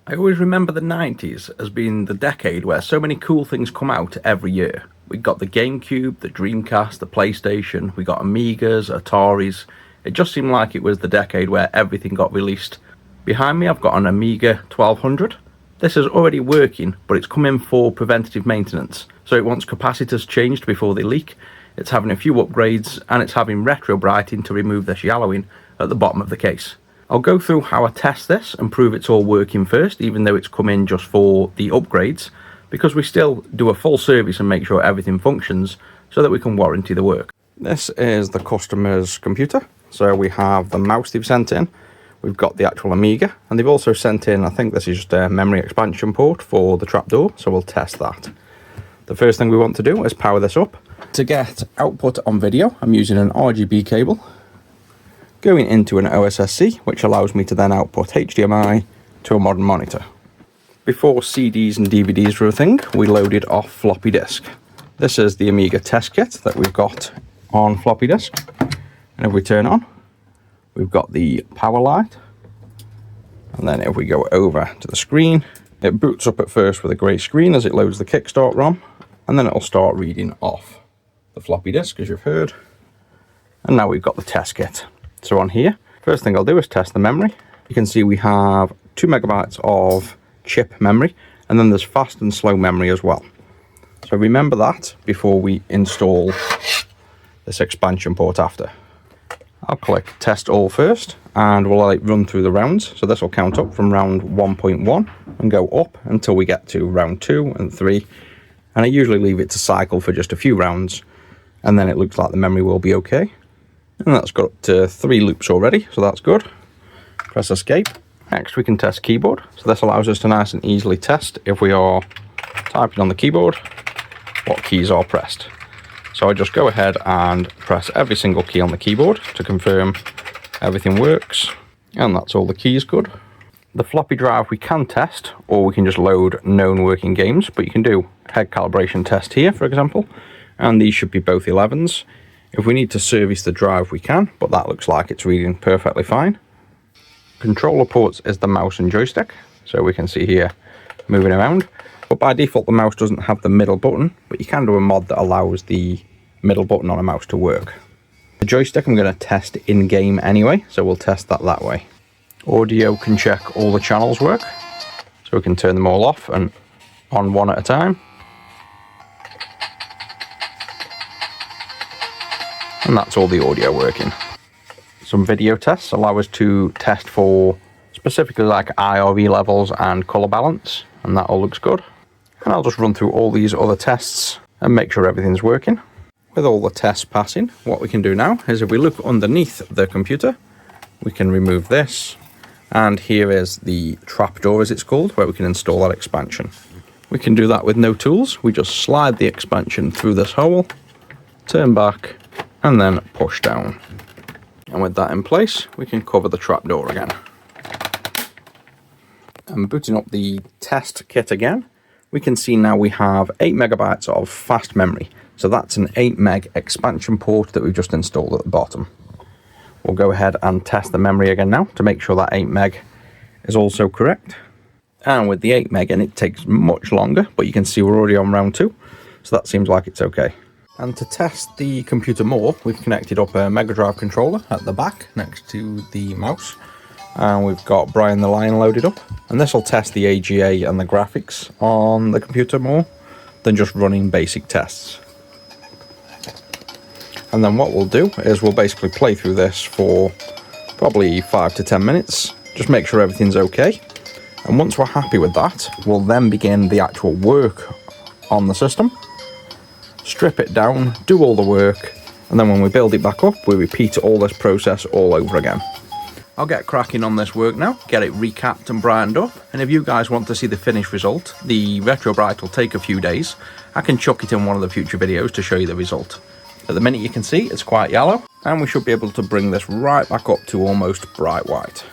I always remember the 90s as being the decade where so many cool things come out every year. We got the GameCube, the Dreamcast, the PlayStation, we got Amigas, Ataris. It just seemed like it was the decade where everything got released. Behind me I've got an Amiga 1200. This is already working, but it's come in for preventative maintenance. So it wants capacitors changed before they leak, it's having a few upgrades, and it's having retro brighting to remove this yellowing at the bottom of the case. I'll go through how I test this and prove it's all working first, even though it's come in just for the upgrades, because we still do a full service and make sure everything functions so that we can warranty the work. This is the customer's computer. So we have the mouse they've sent in, we've got the actual Amiga, and they've also sent in, I think this is just a memory expansion port for the trapdoor, so we'll test that. The first thing we want to do is power this up. To get output on video, I'm using an RGB cable going into an OSSC, which allows me to then output HDMI to a modern monitor. Before CDs and DVDs were a thing, we loaded off floppy disk. This is the Amiga test kit that we've got on floppy disk. And if we turn on, we've got the power light. And then if we go over to the screen, it boots up at first with a grey screen as it loads the Kickstart ROM, and then it'll start reading off the floppy disk, as you've heard. And now we've got the test kit. So on here, first thing I'll do is test the memory. You can see we have 2 megabytes of chip memory, and then there's fast and slow memory as well. So remember that before we install this expansion port after. I'll click test all first, and we'll let it run through the rounds. So this will count up from round 1.1 and go up until we get to round 2 and 3. And I usually leave it to cycle for just a few rounds, and then it looks like the memory will be okay. And that's got up to 3 loops already, so that's good. Press escape. Next we can test keyboard. So this allows us to nice and easily test if we are typing on the keyboard what keys are pressed. So I just go ahead and press every single key on the keyboard to confirm everything works. And that's all the keys good. The floppy drive we can test, or we can just load known working games, but you can do head calibration test here, for example, and these should be both 11s. If we need to service the drive, we can, but that looks like it's reading perfectly fine. Controller ports is the mouse and joystick, so we can see here moving around. But by default, the mouse doesn't have the middle button, but you can do a mod that allows the middle button on a mouse to work. The joystick I'm going to test in-game anyway, so we'll test that way. Audio can check all the channels work, so we can turn them all off and on one at a time. And that's all the audio working. Some video tests allow us to test for specifically like IRE levels and color balance, and that all looks good. And I'll just run through all these other tests and make sure everything's working. With all the tests passing, what we can do now is if we look underneath the computer, we can remove this, and here is the trapdoor as it's called, where we can install that expansion. We can do that with no tools. We just slide the expansion through this hole, turn back, and then push down. And with that in place, we can cover the trapdoor again. And booting up the test kit again, we can see now we have 8 megabytes of fast memory. So that's an 8 meg expansion port that we've just installed at the bottom. We'll go ahead and test the memory again now to make sure that 8 meg is also correct. And with the 8 meg in, it takes much longer, but you can see we're already on round 2. So that seems like it's okay. And to test the computer more, we've connected up a Mega Drive controller at the back next to the mouse. And we've got Brian the Lion loaded up. And this will test the AGA and the graphics on the computer more than just running basic tests. And then what we'll do is we'll basically play through this for probably 5 to 10 minutes. Just make sure everything's okay. And once we're happy with that, we'll then begin the actual work on the system. Strip it down, do all the work, and then when we build it back up, we repeat all this process all over again. I'll get cracking on this work now, get it recapped and brightened up, and if you guys want to see the finished result, the retro bright will take a few days. I can chuck it in one of the future videos to show you the result. At the minute you can see it's quite yellow, and we should be able to bring this right back up to almost bright white.